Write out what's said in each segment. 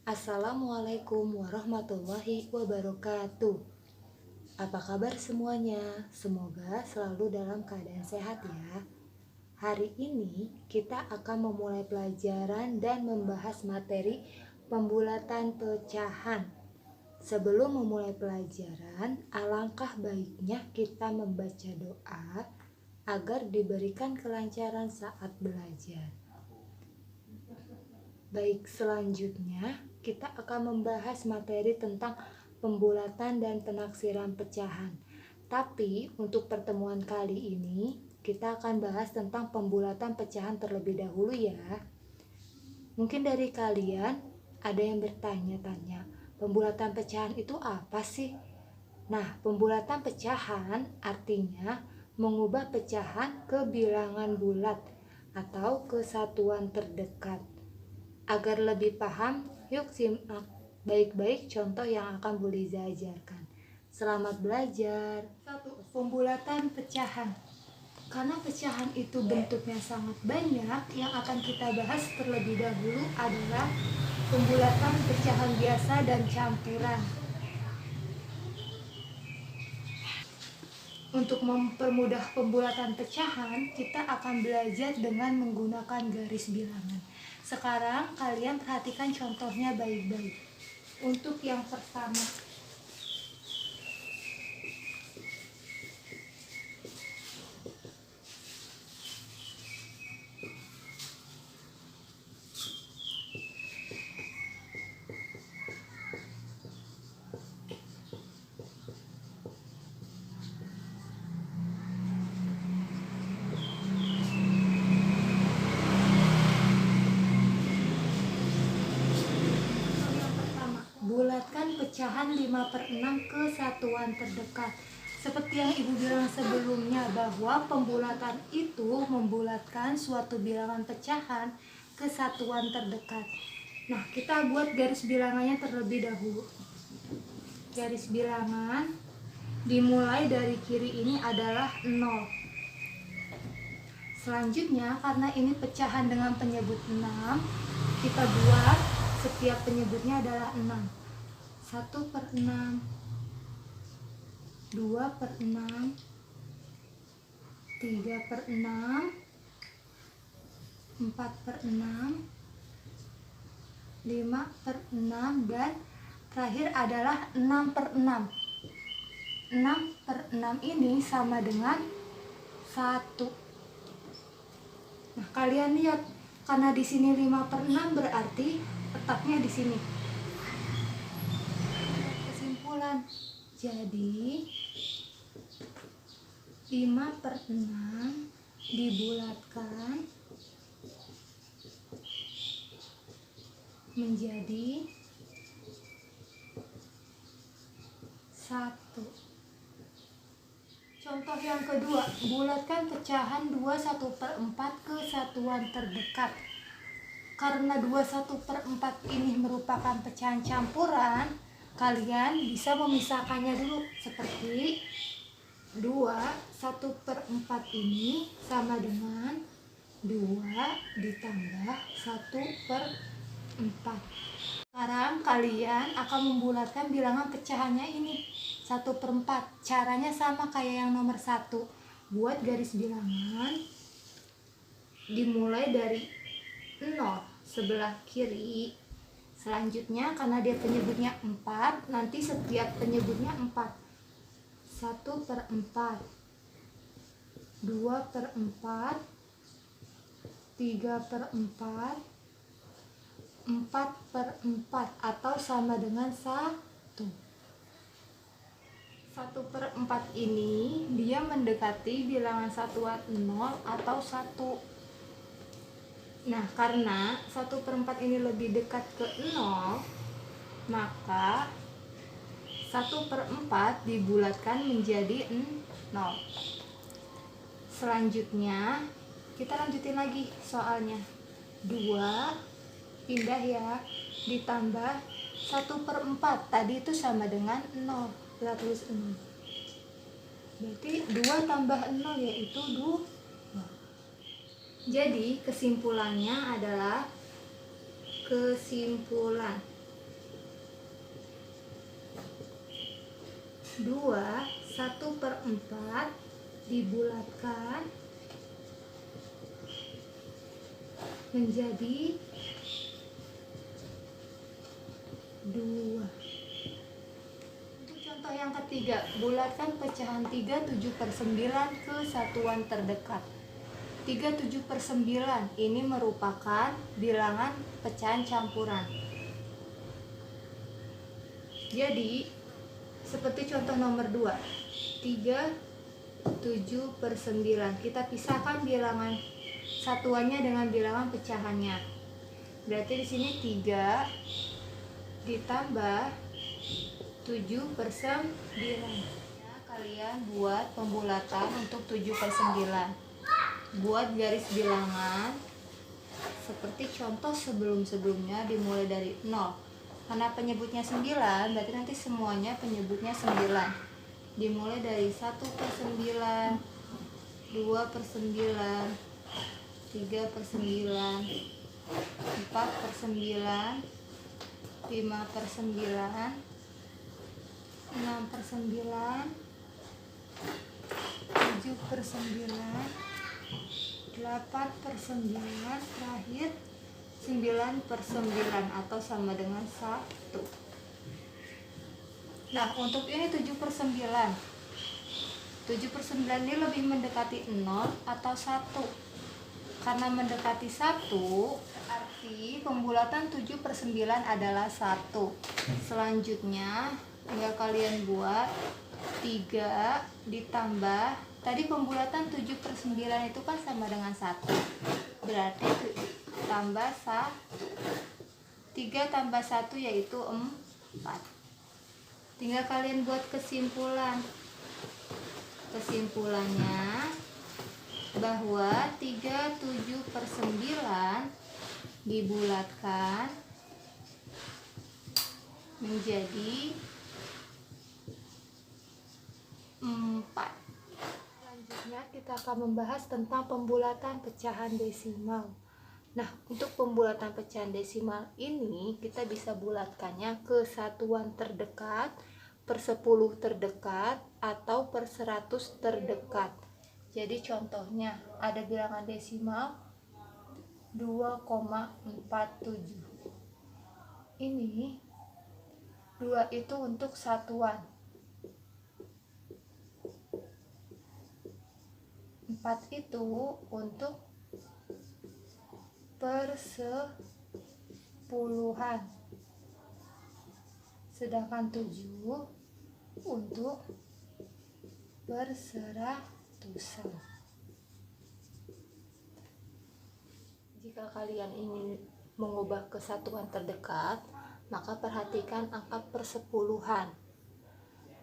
Assalamualaikum warahmatullahi wabarakatuh. Apa kabar semuanya? Semoga selalu dalam keadaan sehat ya. Hari ini kita akan memulai pelajaran dan membahas materi pembulatan pecahan. Sebelum memulai pelajaran, alangkah baiknya kita membaca doa agar diberikan kelancaran saat belajar. Baik, selanjutnya kita akan membahas materi tentang pembulatan dan penaksiran pecahan. Tapi untuk pertemuan kali ini kita akan bahas tentang pembulatan pecahan terlebih dahulu ya. Mungkin dari kalian ada yang bertanya-tanya, pembulatan pecahan itu apa sih? Nah, pembulatan pecahan artinya mengubah pecahan ke bilangan bulat atau ke satuan terdekat. Agar lebih paham, yuk simak baik-baik contoh yang akan Bu Liza ajarkan. Selamat belajar. 1. Pembulatan pecahan. Karena pecahan itu bentuknya sangat banyak, yang akan kita bahas terlebih dahulu adalah pembulatan pecahan biasa dan campuran. Untuk mempermudah pembulatan pecahan, kita akan belajar dengan menggunakan garis bilangan. Sekarang kalian perhatikan contohnya baik-baik. Untuk yang pertama, bulatkan pecahan 5/6 ke satuan terdekat. Seperti yang Ibu bilang sebelumnya, bahwa pembulatan itu membulatkan suatu bilangan pecahan ke satuan terdekat. Nah, kita buat garis bilangannya terlebih dahulu. Garis bilangan dimulai dari kiri ini adalah 0. Selanjutnya, karena ini pecahan dengan penyebut 6, kita buat setiap penyebutnya adalah 6. 1/6, 2/6, 3/6, 4/6, 5/6, dan terakhir adalah 6/6. 6/6 ini sama dengan 1. Nah, kalian lihat, karena di sini 5/6 berarti letaknya di sini. Kesimpulan, jadi 5/6 dibulatkan menjadi 1. Contoh yang kedua, bulatkan pecahan 21/4 ke satuan terdekat. Karena 21/4 ini merupakan pecahan campuran, kalian bisa memisahkannya dulu seperti 1/4 ini sama dengan 2 ditambah 1/4. Sekarang kalian akan membulatkan bilangan pecahannya ini 1/4. Caranya sama kayak yang nomor 1. Buat garis bilangan dimulai dari 0 sebelah kiri. Selanjutnya, karena dia penyebutnya 4, nanti setiap penyebutnya 4. 1/4, 2/4, 3/4, 4/4, atau sama dengan 1. 1/4 ini dia mendekati bilangan satuan 0 atau 1. Nah, karena 1/4 ini lebih dekat ke 0, maka 1/4 dibulatkan menjadi 0. Selanjutnya, kita lanjutin lagi soalnya. 2 pindah ya, ditambah 1/4, tadi itu sama dengan 0. Kita tulis 0. Berarti 2 tambah 0 yaitu 2. Jadi kesimpulannya adalah kesimpulan 1/4 dibulatkan menjadi 2. Untuk contoh yang ketiga, bulatkan pecahan 3 7/9 ke satuan terdekat. 3 7/9 ini merupakan bilangan pecahan campuran. Jadi, seperti contoh nomor 2, 3 7/9. Kita pisahkan bilangan satuannya dengan bilangan pecahannya. Berarti di sini 3 ditambah 7/9. Kalian buat pembulatan untuk 7/9. Buat garis bilangan seperti contoh sebelum-sebelumnya, dimulai dari 0. Karena penyebutnya 9, berarti nanti semuanya penyebutnya 9. Dimulai dari 1/9, 2/9, 3/9, 4/9, 5/9, 6/9, 7/9, 8/9, terakhir 9/9 atau sama dengan 1. Nah, untuk ini 7/9. 7/9 ini lebih mendekati 0 atau 1. Karena mendekati 1, berarti pembulatan 7/9 adalah 1. Selanjutnya, tinggal kalian buat 3 ditambah, tadi pembulatan 7/9 itu kan sama dengan 1. Berarti tambah 3 tambah 1 yaitu 4. Tinggal kalian buat kesimpulan. Kesimpulannya bahwa 3 7/9 dibulatkan menjadi 4. Selanjutnya kita akan membahas tentang pembulatan pecahan desimal. Nah, untuk pembulatan pecahan desimal ini kita bisa bulatkannya ke satuan terdekat, per 10 terdekat, atau per 100 terdekat. Jadi contohnya ada bilangan desimal 2,47. Ini 2 itu untuk satuan, 4 itu untuk persepuluhan, sedangkan 7 untuk perseratusan. Jika kalian ingin mengubah ke satuan terdekat, maka perhatikan angka persepuluhan.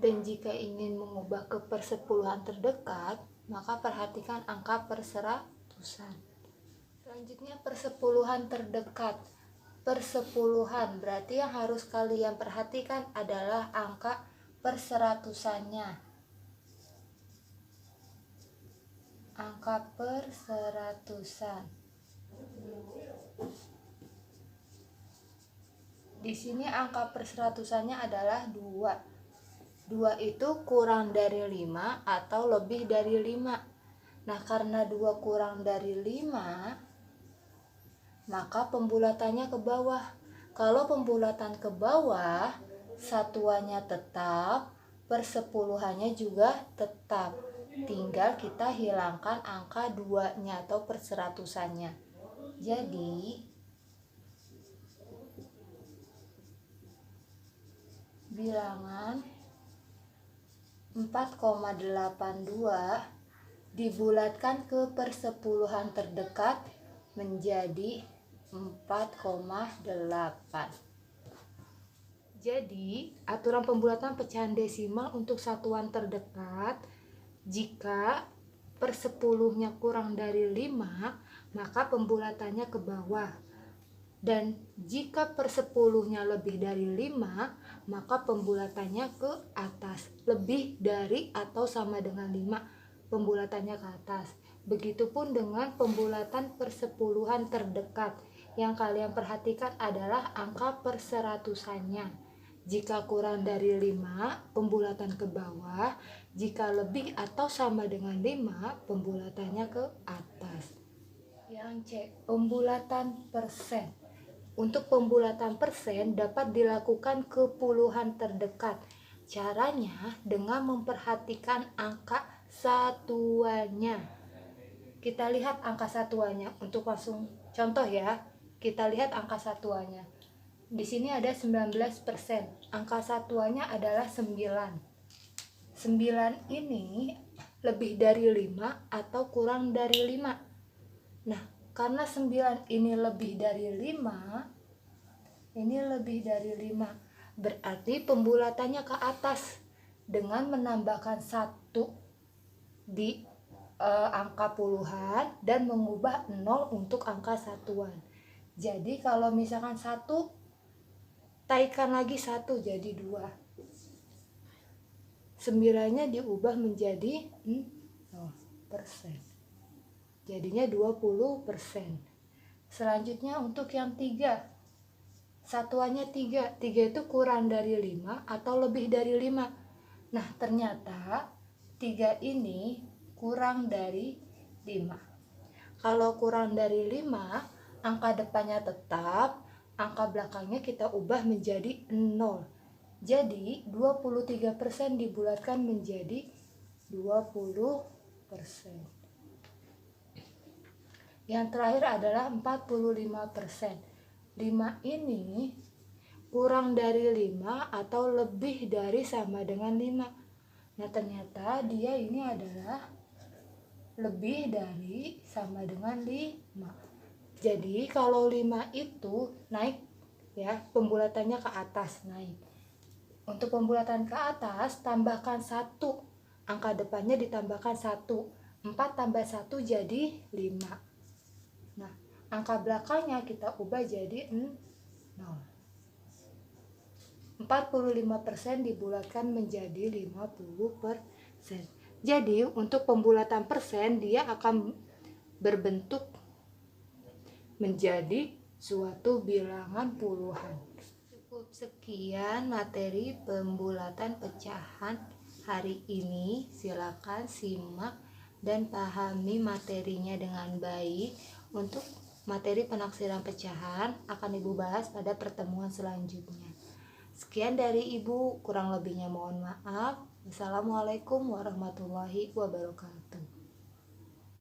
Dan jika ingin mengubah ke persepuluhan terdekat, maka perhatikan angka perseratusan. Selanjutnya persepuluhan terdekat. Persepuluhan berarti yang harus kalian perhatikan adalah angka perseratusannya. Angka perseratusan. Di sini angka perseratusannya adalah 2. 2 itu kurang dari 5 atau lebih dari 5. Nah, karena 2 kurang dari 5, maka pembulatannya ke bawah. Kalau pembulatan ke bawah, satuannya tetap, persepuluhannya juga tetap. Tinggal kita hilangkan angka 2-nya atau perseratusannya. Jadi bilangan 4,82 dibulatkan ke persepuluhan terdekat menjadi 4,8. Jadi, aturan pembulatan pecahan desimal untuk satuan terdekat, jika persepuluhnya kurang dari 5, maka pembulatannya ke bawah. Dan jika persepuluhnya lebih dari 5, maka pembulatannya ke atas. Lebih dari atau sama dengan 5, pembulatannya ke atas. Begitupun dengan pembulatan persepuluhan terdekat. Yang kalian perhatikan adalah angka perseratusannya. Jika kurang dari 5, pembulatan ke bawah. Jika lebih atau sama dengan 5, pembulatannya ke atas. Yang C, pembulatan persen. Untuk pembulatan persen dapat dilakukan ke puluhan terdekat. Caranya dengan memperhatikan angka satuannya. Kita lihat angka satuannya untuk langsung contoh ya. Kita lihat angka satuannya. Di sini ada 19%. Angka satuannya adalah 9. 9 ini lebih dari 5 atau kurang dari 5. Nah, karena 9 ini lebih dari 5, berarti pembulatannya ke atas dengan menambahkan 1 di angka puluhan dan mengubah 0 untuk angka satuan. Jadi kalau misalkan 1, taikan lagi 1 jadi 2. 9-nya diubah menjadi 0%. Jadinya 20%. Selanjutnya untuk yang 3. Satuannya 3. 3 itu kurang dari 5 atau lebih dari 5. Nah, ternyata 3 ini kurang dari 5. Kalau kurang dari 5, angka depannya tetap, angka belakangnya kita ubah menjadi 0. Jadi 23% dibulatkan menjadi 20%. Yang terakhir adalah 45%. 5 ini kurang dari 5 atau lebih dari sama dengan 5. Nah, ternyata dia ini adalah lebih dari sama dengan 5. Jadi kalau 5 itu naik ya, pembulatannya ke atas naik. Untuk pembulatan ke atas tambahkan 1. Angka depannya ditambahkan 1. 4 tambah 1 jadi 5. Nah, angka belakangnya kita ubah jadi 0. 45% dibulatkan menjadi 50%. Jadi untuk pembulatan persen dia akan berbentuk menjadi suatu bilangan puluhan. Cukup sekian materi pembulatan pecahan hari ini. Silakan simak dan pahami materinya dengan baik. Untuk materi penaksiran pecahan akan Ibu bahas pada pertemuan selanjutnya. Sekian dari Ibu, kurang lebihnya mohon maaf. Wassalamualaikum warahmatullahi wabarakatuh.